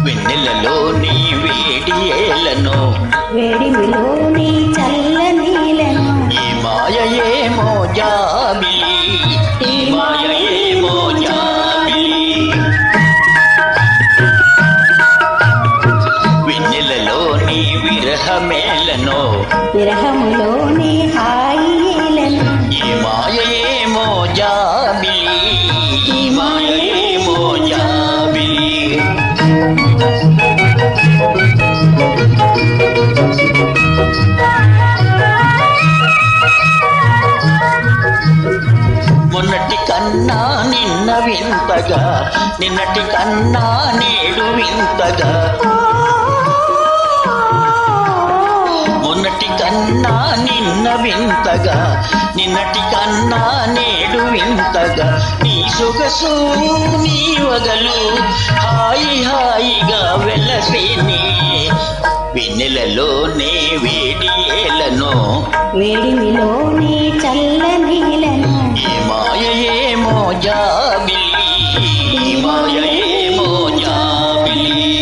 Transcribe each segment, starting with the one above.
వెన్నెలలోని వేడియేలను వేడిమిలోని చల్లనీలను ఈ మాయయేమో జాబిలి ఈ మాయయేమో జాబిలి వెన్నెలలోని విరహమేలను విరహములోని హాయిలను ఈ మాయయేమో జాబిలి ఈ మాయయేమో జాబిలి మొన్నటి కన్నా నిన్న వింతగా నిన్నటి కన్నా నేడు వింతగా మొన్నటి కన్నా నిన్న వింతగా నిన్నటి కన్నా నేడు వింతగా నీ సొగసు నీ వగలు హాయి హాయిగా వెలసేని వెన్నెలలోనే వేడియేలను వేడిమిలోని చల్లనీలను ఈ మాయయేమో జాబిలి ఈ మాయయేమో జాబిలి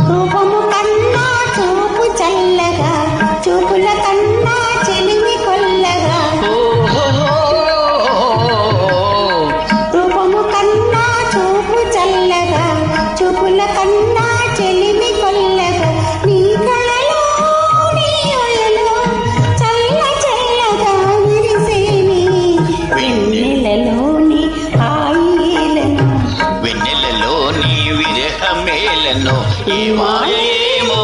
రూపము కన్నా చూపు చల్లగా చూపుల కన్నా చెలిమి కొల్లగా రూపము కన్నా చూపు చల్లగా చూపుల కన్నా చెలిమి కొల్లగా నీ కళలో నీ ఒయలో చల్ల చల్లగా విరిసేని వెన్నెలలోని హాయిలను వెన్నెలలోని విరహమేలను ఈ మాయేమో